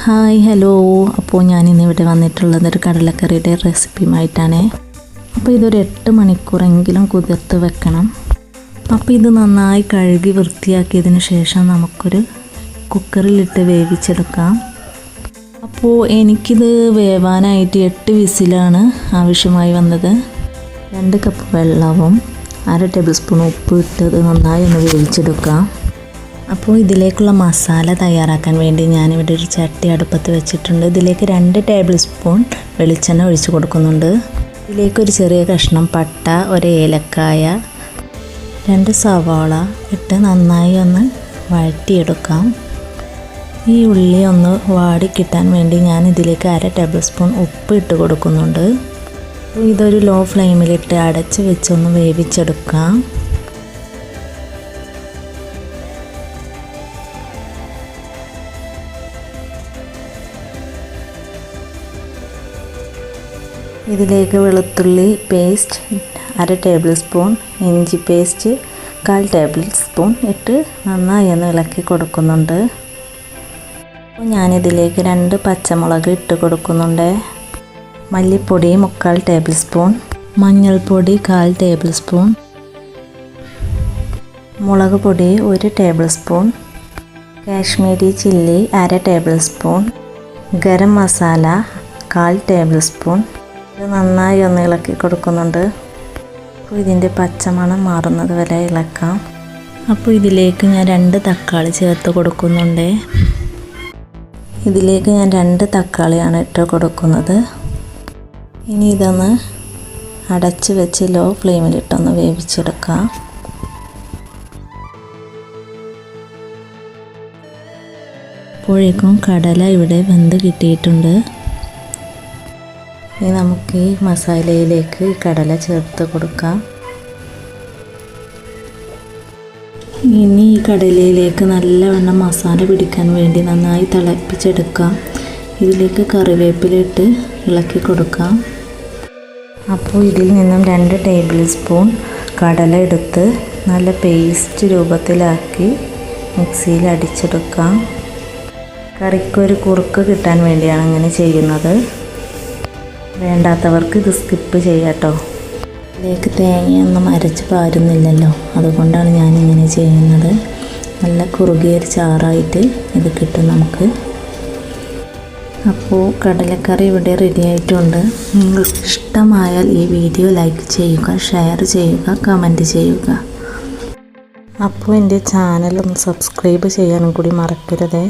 Hi hello. അപ്പോൾ ഞാനിന്നിവിടെ വന്നിട്ടുള്ളത് ഒരു കടലക്കറിയുടെ റെസിപ്പിയുമായിട്ടാണ്. അപ്പോൾ ഇതൊരു 8 മണിക്കൂറെങ്കിലും കുതിർത്ത് വെക്കണം. അപ്പോൾ ഇത് നന്നായി കഴുകി വൃത്തിയാക്കിയതിന് ശേഷം നമുക്കൊരു കുക്കറിലിട്ട് വേവിച്ചെടുക്കാം. അപ്പോൾ എനിക്കിത് വേവാനായിട്ട് 8 വിസിലാണ് ആവശ്യമായി വന്നത്. 2 കപ്പ് വെള്ളവും 1/2 ടേബിൾ സ്പൂൺ ഉപ്പ് ഇട്ടത് നന്നായി ഒന്ന് വേവിച്ചെടുക്കാം. അപ്പോൾ ഇതിലേക്കുള്ള മസാല തയ്യാറാക്കാൻ വേണ്ടി ഞാനിവിടെ ഒരു ചട്ടി അടുപ്പത്ത് വെച്ചിട്ടുണ്ട്. ഇതിലേക്ക് 2 ടേബിൾ സ്പൂൺ വെളിച്ചെണ്ണ ഒഴിച്ച് കൊടുക്കുന്നുണ്ട്. ഇതിലേക്കൊരു ചെറിയ കഷ്ണം പട്ട, ഒരു ഏലക്കായ, 2 സവാള ഇട്ട് നന്നായി ഒന്ന് വഴറ്റിയെടുക്കാം. ഈ ഉള്ളി ഒന്ന് വാടിക്കിട്ടാൻ വേണ്ടി ഞാൻ ഇതിലേക്ക് 1/2 ടേബിൾ സ്പൂൺ ഉപ്പ് ഇട്ട് കൊടുക്കുന്നുണ്ട്. ഇതൊരു ലോ ഫ്ലെയിമിലിട്ട് അടച്ച് വെച്ചൊന്ന് വേവിച്ചെടുക്കാം. ഇതിലേക്ക് വെളുത്തുള്ളി പേസ്റ്റ് 1/2 ടേബിൾ സ്പൂൺ, ഇഞ്ചി പേസ്റ്റ് 1/4 ടേബിൾ സ്പൂൺ ഇട്ട് നന്നായി ഒന്ന് ഇളക്കി കൊടുക്കുന്നുണ്ട്. ഞാനിതിലേക്ക് 2 പച്ചമുളക് ഇട്ട് കൊടുക്കുന്നുണ്ട്. മല്ലിപ്പൊടി 3/4 ടേബിൾ സ്പൂൺ, മഞ്ഞൾപ്പൊടി 1/4 ടേബിൾ സ്പൂൺ, മുളക് പൊടി 1 table spoon, Kashmiri chilli 1/2 table spoon, garam masala 1/4 table spoon. ഇത് നന്നായി ഒന്ന് ഇളക്കി കൊടുക്കുന്നുണ്ട്. അപ്പോൾ ഇതിൻ്റെ പച്ചമണം മാറുന്നത് വരെ ഇളക്കാം. അപ്പോൾ ഇതിലേക്ക് ഞാൻ 2 തക്കാളി ചേർത്ത് കൊടുക്കുന്നുണ്ട്. ഇതിലേക്ക് ഞാൻ 2 തക്കാളിയാണ് ഇട്ട് കൊടുക്കുന്നത്. ഇനി ഇതൊന്ന് അടച്ച് വെച്ച് ലോ ഫ്ലെയിമിലിട്ടൊന്ന് വേവിച്ചെടുക്കാം. അപ്പോഴേക്കും കടല ഇവിടെ വെന്ത് കിട്ടിയിട്ടുണ്ട്. ഇനി നമുക്ക് ഈ മസാലയിലേക്ക് കടല ചേർത്ത് കൊടുക്കാം. ഇനി ഈ കടലയിലേക്ക് നല്ലവണ്ണം മസാല പിടിക്കാൻ വേണ്ടി നന്നായി തിളപ്പിച്ചെടുക്കാം. ഇതിലേക്ക് കറിവേപ്പിലിട്ട് ഇളക്കി കൊടുക്കാം. അപ്പോൾ ഇതിൽ നിന്നും 2 ടേബിൾ സ്പൂൺ കടല എടുത്ത് നല്ല പേസ്റ്റ് രൂപത്തിലാക്കി മിക്സിയിൽ അടിച്ചെടുക്കാം. കറിക്കൊരു കുറുക്ക് കിട്ടാൻ വേണ്ടിയാണ് ഇങ്ങനെ ചെയ്യുന്നത്. വേണ്ടാത്തവർക്ക് ഇത് സ്കിപ്പ് ചെയ്യാട്ടോ. ഇതിലേക്ക് തേങ്ങയൊന്നും അരച്ച് പാരുന്നില്ലല്ലോ, അതുകൊണ്ടാണ് ഞാനിങ്ങനെ ചെയ്യുന്നത്. നല്ല കുറുകിയൊരു ചാറായിട്ട് ഇത് കിട്ടും നമുക്ക്. അപ്പോൾ കടലക്കറി ഇവിടെ റെഡി ആയിട്ടുണ്ട്. നിങ്ങൾക്ക് ഇഷ്ടമായാൽ ഈ വീഡിയോ ലൈക്ക് ചെയ്യുക, ഷെയർ ചെയ്യുക, കമൻറ്റ് ചെയ്യുക. അപ്പോൾ എൻ്റെ ചാനൽ ഒന്ന് സബ്സ്ക്രൈബ് ചെയ്യാനും കൂടി മറക്കരുതേ.